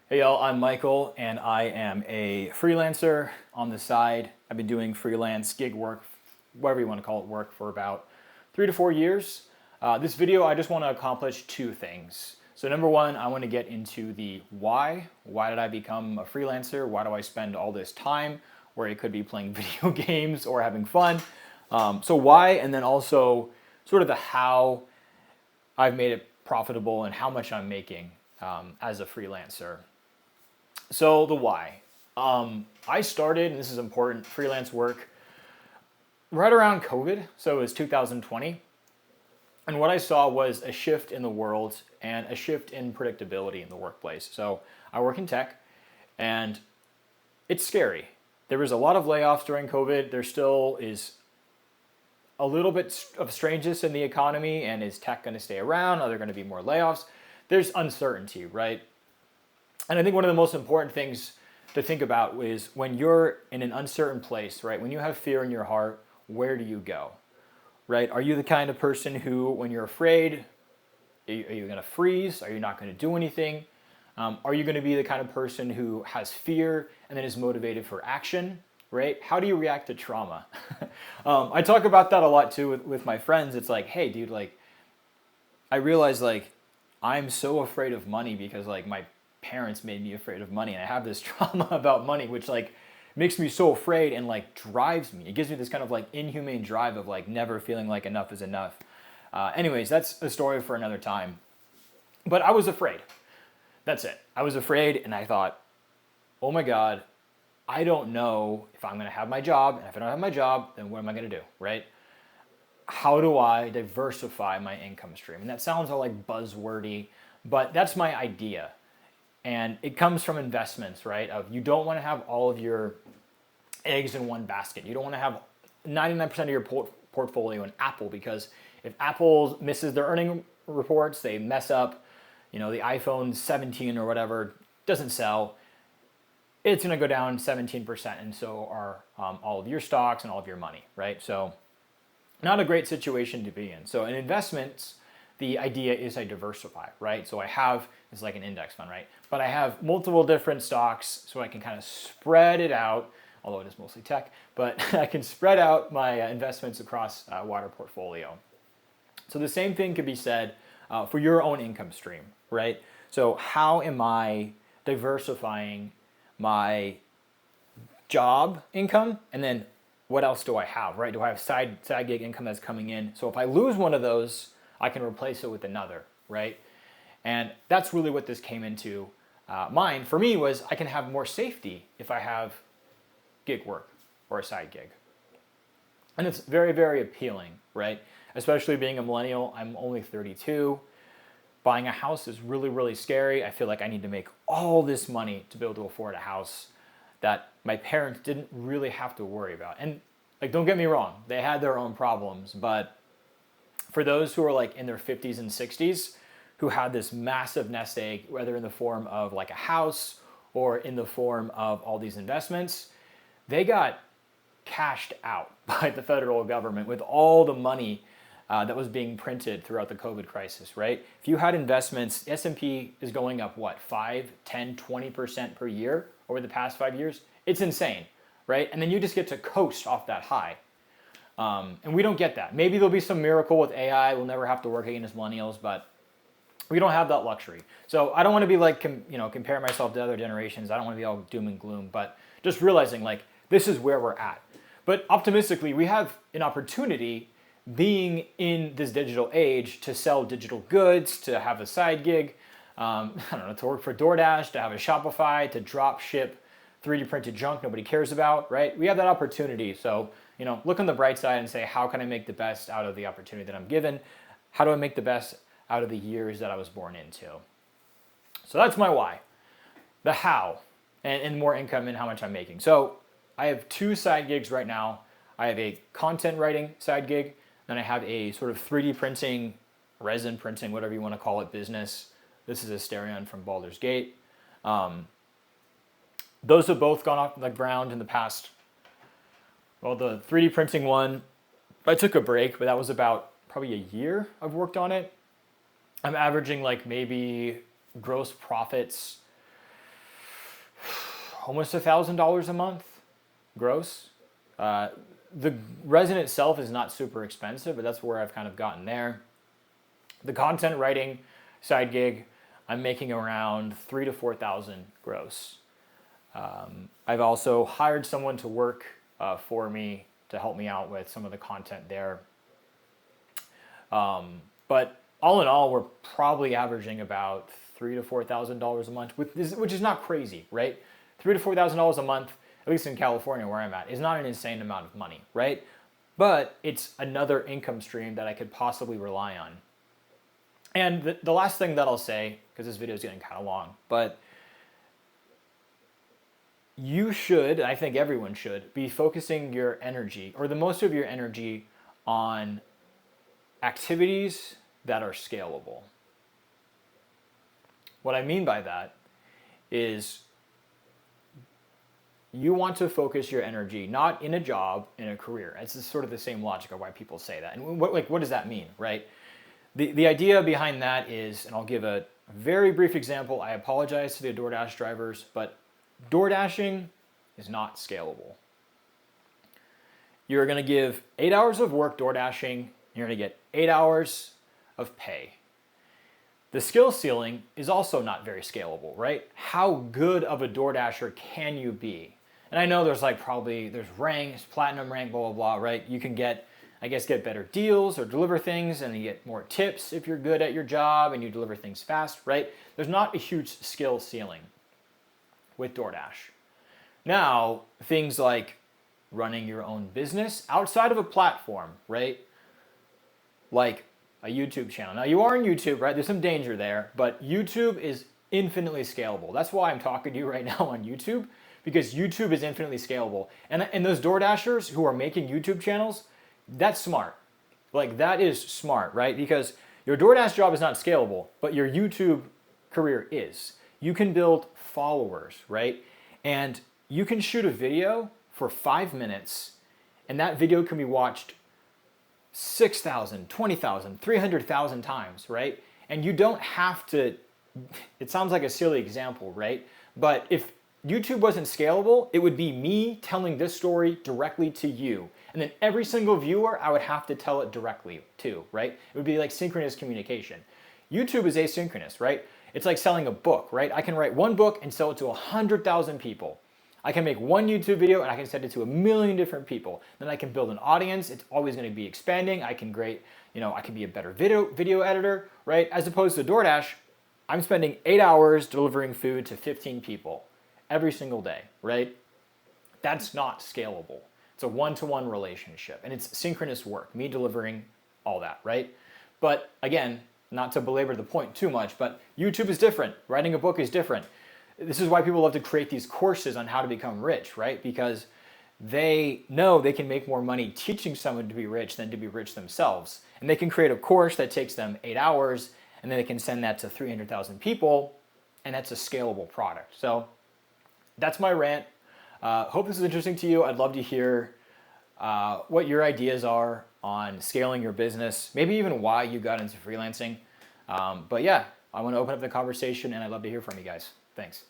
Hey y'all, I'm Michael and I am a freelancer on the side. I've been doing freelance gig work, whatever you want to call it, work for about 3 to 4 years. This video, I just want to accomplish two things. So number one, I want to get into the why. Why did I become a freelancer? Why do I spend all this time where it could be playing video games or having fun? So why, and then also sort of the how I've made it profitable and how much I'm making as a freelancer. So the why. I started, and this is important, freelance work right around COVID. So it was 2020. And what I saw was a shift in the world and a shift in predictability in the workplace. So I work in tech and it's scary. There was a lot of layoffs during COVID. There still is a little bit of strangeness in the economy, and is tech going to stay around? Are there going to be more layoffs? There's uncertainty, right? And I think one of the most important things to think about is when you're in an uncertain place, right? When you have fear in your heart, where do you go, right? Are you the kind of person who, when you're afraid, are you going to freeze? Are you not going to do anything? Are you going to be the kind of person who has fear and then is motivated for action, right? How do you react to trauma? I talk about that a lot too with my friends. It's like, hey, dude, like, I realize like I'm so afraid of money because like my parents made me afraid of money, and I have this trauma about money which like makes me so afraid and like drives me. It gives me this kind of like inhumane drive of like never feeling like enough is enough. Anyways, that's a story for another time. But I was afraid. That's it. I was afraid, and I thought, oh my God, I don't know if I'm going to have my job, and if I don't have my job, then what am I going to do, right? How do I diversify my income stream? And that sounds all like buzzwordy, but that's my idea. And it comes from investments, right? Of you don't want to have all of your eggs in one basket. You don't want to have 99% of your portfolio in Apple, because if Apple misses their earning reports, they mess up, the iPhone 17 or whatever doesn't sell, it's going to go down 17%, and so are all of your stocks and all of your money, right? So not a great situation to be in. So in investments, the idea is I diversify, right? So I have, it's like an index fund, right? But I have multiple different stocks so I can kind of spread it out, although it is mostly tech, but I can spread out my investments across a wider portfolio. So the same thing could be said for your own income stream, right? So how am I diversifying my job income, and then what else do I have, right? Do I have side gig income that's coming in? So if I lose one of those, I can replace it with another, right? And that's really what this came into mind for me, was I can have more safety if I have gig work or a side gig. And it's very, very appealing, right? Especially being a millennial. I'm only 32. Buying a house is really, really scary. I feel like I need to make all this money to be able to afford a house that my parents didn't really have to worry about. And like, don't get me wrong, they had their own problems, but for those who are like in their 50s and 60s, who had this massive nest egg, whether in the form of like a house or in the form of all these investments, they got cashed out by the federal government with all the money that was being printed throughout the COVID crisis, right? If you had investments, the S&P is going up, what, 5, 10, 20% per year over the past 5 years? It's insane, right? And then you just get to coast off that high. And we don't get that. Maybe there'll be some miracle with AI. We'll never have to work again as millennials, but we don't have that luxury. So I don't want to be like, compare myself to other generations. I don't want to be all doom and gloom, but just realizing like this is where we're at. But optimistically, we have an opportunity being in this digital age to sell digital goods, to have a side gig, I don't know, to work for DoorDash, to have a Shopify, to drop ship 3D printed junk nobody cares about, right? We have that opportunity. So, look on the bright side and say, how can I make the best out of the opportunity that I'm given? How do I make the best out of the years that I was born into? So that's my why. The how, and more income and how much I'm making. So I have 2 side gigs right now. I have a content writing side gig, then I have a sort of 3D printing, resin printing, whatever you want to call it, business. This is a Asterion from Baldur's Gate. Those have both gone off the ground in the past. Well, the 3D printing one, I took a break, but that was about probably a year I've worked on it. I'm averaging like maybe gross profits almost $1,000 a month gross. The resin itself is not super expensive, but that's where I've kind of gotten there. The content writing side gig, I'm making around $3,000 to $4,000 gross. I've also hired someone to work for me to help me out with some of the content there. But all in all, we're probably averaging about $3,000 to $4,000 a month, which is not crazy, right? $3,000 to $4,000 a month, at least in California where I'm at, is not an insane amount of money, right? But it's another income stream that I could possibly rely on. And the last thing that I'll say, because this video is getting kind of long, but you should, I think everyone should, be focusing your energy, or the most of your energy, on activities that are scalable. What I mean by that is you want to focus your energy not in a job, in a career. It's sort of the same logic of why people say that. And what does that mean, right? The idea behind that is, and I'll give a very brief example. I apologize to the DoorDash drivers, but DoorDashing is not scalable. You're going to give 8 hours of work DoorDashing, you're going to get 8 hours of pay. The skill ceiling is also not very scalable, right? How good of a DoorDasher can you be? And I know there's ranks, platinum rank, blah, blah, blah, right? You can get better deals or deliver things, and you get more tips if you're good at your job and you deliver things fast, right? There's not a huge skill ceiling with DoorDash. Now, things like running your own business outside of a platform, right? Like a YouTube channel. Now, you are on YouTube, right? There's some danger there, but YouTube is infinitely scalable. That's why I'm talking to you right now on YouTube, because YouTube is infinitely scalable. And those DoorDashers who are making YouTube channels, that's smart. Like, that is smart, right? Because your DoorDash job is not scalable, but your YouTube career is. You can build followers, right? And you can shoot a video for 5 minutes, and that video can be watched 6,000, 20,000, 300,000 times, right? And you don't have to, it sounds like a silly example, right? But if YouTube wasn't scalable, it would be me telling this story directly to you. And then every single viewer, I would have to tell it directly to, right? It would be like synchronous communication. YouTube is asynchronous, right? It's like selling a book, right? I can write one book and sell it to 100,000 people. I can make one YouTube video and I can send it to 1 million different people. Then I can build an audience. It's always going to be expanding. I can I can be a better video editor, right? As opposed to DoorDash, I'm spending 8 hours delivering food to 15 people every single day, right? That's not scalable. It's a one-to-one relationship, and it's synchronous work, me delivering all that, right? But again, not to belabor the point too much, but YouTube is different. Writing a book is different. This is why people love to create these courses on how to become rich, right? Because they know they can make more money teaching someone to be rich than to be rich themselves. And they can create a course that takes them 8 hours, and then they can send that to 300,000 people, and that's a scalable product. So that's my rant. Hope this is interesting to you. I'd love to hear what your ideas are on scaling your business, maybe even why you got into freelancing. But yeah, I want to open up the conversation, and I'd love to hear from you guys. Thanks.